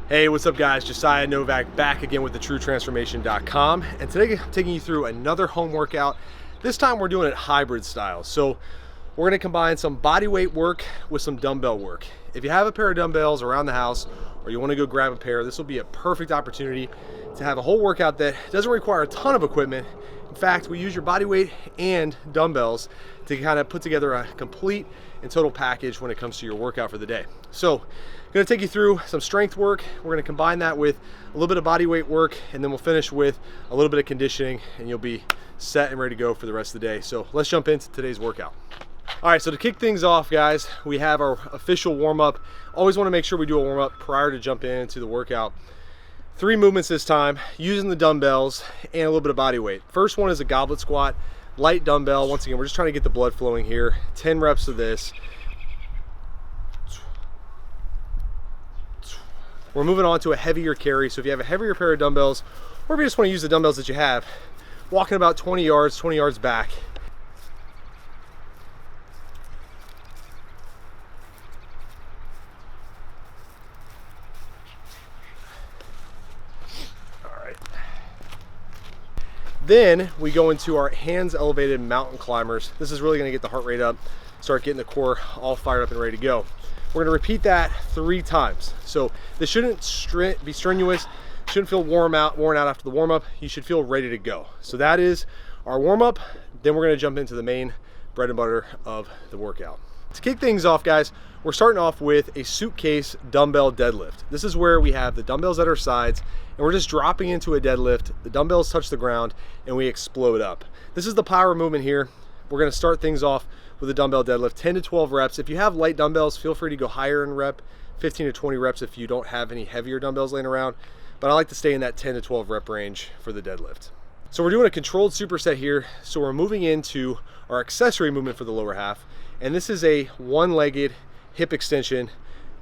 Hey, what's up guys? Josiah Novak back again with thetruetransformation.com, and today I'm taking you through another home workout. This time we're doing it hybrid style. So we're gonna combine some body weight work with some dumbbell work. If you have a pair of dumbbells around the house or you wanna go grab a pair, this will be a perfect opportunity to have a whole workout that doesn't require a ton of equipment. In fact, we use your body weight and dumbbells to kind of put together a complete and total package when it comes to your workout for the day. So I'm gonna take you through some strength work. We're gonna combine that with a little bit of body weight work, and then we'll finish with a little bit of conditioning, and you'll be set and ready to go for the rest of the day. So let's jump into today's workout. All right, so to kick things off, guys, we have our official warm-up. Always wanna make sure we do a warm-up prior to jumping into the workout. 3 movements this time, using the dumbbells and a little bit of body weight. First one is a goblet squat, light dumbbell. Once again, we're just trying to get the blood flowing here. 10 reps of this. We're moving on to a heavier carry. So if you have a heavier pair of dumbbells, or if you just want to use the dumbbells that you have, walking about 20 yards back. All right. Then we go into our hands elevated mountain climbers. This is really going to get the heart rate up, start getting the core all fired up and ready to go. We're gonna repeat that 3 times. So this shouldn't be strenuous, shouldn't feel worn out after the warm up. You should feel ready to go. So that is our warm up. Then we're gonna jump into the main bread and butter of the workout. To kick things off, guys, we're starting off with a suitcase dumbbell deadlift. This is where we have the dumbbells at our sides, and we're just dropping into a deadlift. The dumbbells touch the ground and we explode up. This is the power movement here. We're gonna start things off with a dumbbell deadlift, 10 to 12 reps. If you have light dumbbells, feel free to go higher in rep, 15 to 20 reps if you don't have any heavier dumbbells laying around. But I like to stay in that 10 to 12 rep range for the deadlift. So we're doing a controlled superset here. So we're moving into our accessory movement for the lower half. And this is a one-legged hip extension,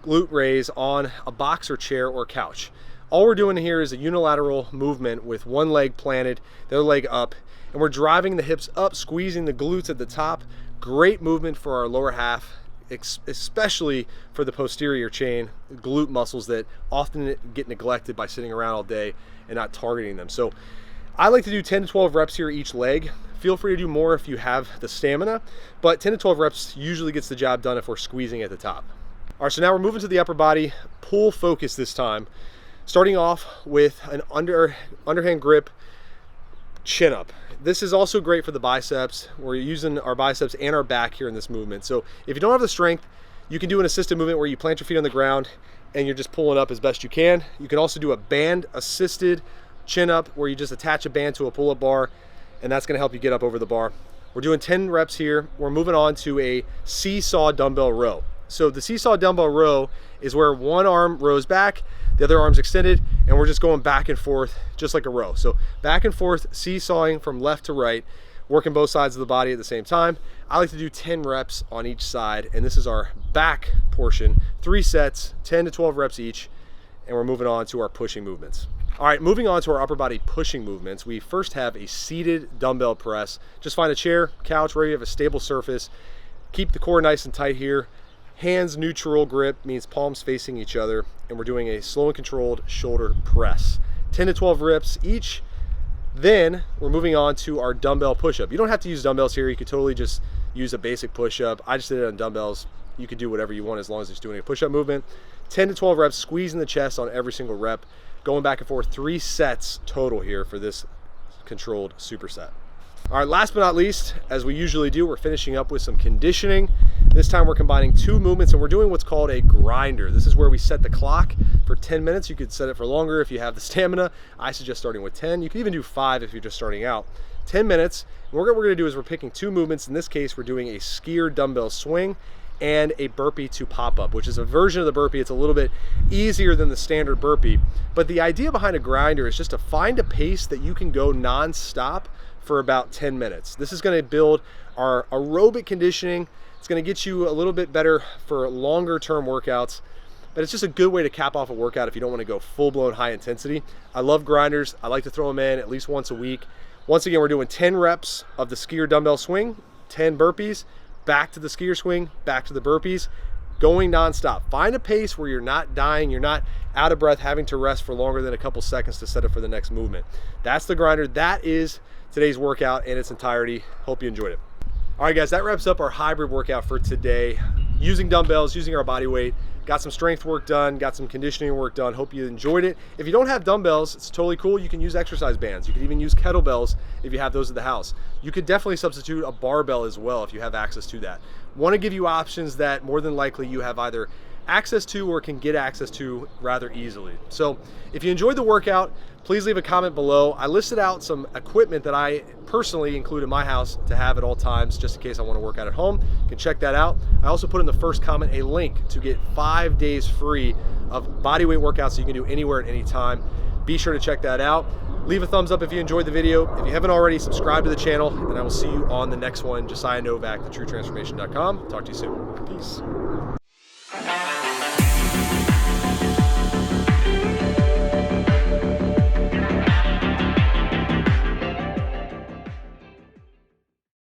glute raise on a box or chair or couch. All we're doing here is a unilateral movement with one leg planted, the other leg up, and we're driving the hips up, squeezing the glutes at the top. Great movement for our lower half, especially for the posterior chain, glute muscles that often get neglected by sitting around all day and not targeting them. So I like to do 10 to 12 reps here each leg. Feel free to do more if you have the stamina, but 10 to 12 reps usually gets the job done if we're squeezing at the top. All right, so now we're moving to the upper body, pull focus this time, starting off with an underhand grip, chin up. This is also great for the biceps. We're using our biceps and our back here in this movement. So if you don't have the strength, you can do an assisted movement where you plant your feet on the ground and you're just pulling up as best you can. You can also do a band assisted chin up where you just attach a band to a pull-up bar, and that's gonna help you get up over the bar. We're doing 10 reps here. We're moving on to a seesaw dumbbell row. So the seesaw dumbbell row is where one arm rows back, the other arm's extended, and we're just going back and forth just like a row. So back and forth, seesawing from left to right, working both sides of the body at the same time. I like to do 10 reps on each side, and this is our back portion. 3 sets, 10 to 12 reps each, and we're moving on to our pushing movements. All right, moving on to our upper body pushing movements. We first have a seated dumbbell press. Just find a chair, couch, where you have a stable surface. Keep the core nice and tight here. Hands neutral grip means palms facing each other, and we're doing a slow and controlled shoulder press. 10 to 12 reps each. Then we're moving on to our dumbbell push-up. You don't have to use dumbbells here. You could totally just use a basic push-up. I just did it on dumbbells. You could do whatever you want as long as it's doing a push-up movement. 10 to 12 reps, squeezing the chest on every single rep, going back and forth, 3 sets total here for this controlled superset. All right, last but not least, as we usually do, we're finishing up with some conditioning. This time we're combining 2 movements, and we're doing what's called a grinder. This is where we set the clock for 10 minutes. You could set it for longer if you have the stamina. I suggest starting with 10. You can even do 5 if you're just starting out. 10 minutes. And what we're gonna do is we're picking 2 movements. In this case, we're doing a skier dumbbell swing and a burpee to pop up, which is a version of the burpee. It's a little bit easier than the standard burpee. But the idea behind a grinder is just to find a pace that you can go non-stop for about 10 minutes. This is gonna build our aerobic conditioning. It's gonna get you a little bit better for longer term workouts, but it's just a good way to cap off a workout if you don't wanna go full-blown high intensity. I love grinders. I like to throw them in at least once a week. Once again, we're doing 10 reps of the skier dumbbell swing, 10 burpees, back to the skier swing, back to the burpees. going nonstop. Find a pace where you're not dying, you're not out of breath, having to rest for longer than a couple seconds to set up for the next movement. That's the grinder. That is today's workout in its entirety. Hope you enjoyed it. All right, guys, that wraps up our hybrid workout for today. Using dumbbells, using our body weight. Got some strength work done, got some conditioning work done. Hope you enjoyed it. If you don't have dumbbells, it's totally cool. You can use exercise bands. You can even use kettlebells if you have those at the house. You could definitely substitute a barbell as well if you have access to that. Want to give you options that more than likely you have either access to or can get access to rather easily. So if you enjoyed the workout, please leave a comment below. I listed out some equipment that I personally include in my house to have at all times, just in case I want to work out at home. You can check that out. I also put in the first comment a link to get 5 days free of bodyweight workouts so you can do anywhere at any time. Be sure to check that out. Leave a thumbs up if you enjoyed the video. If you haven't already, subscribe to the channel, and I will see you on the next one. Josiah Novak, thetruetransformation.com. Talk to you soon. Peace.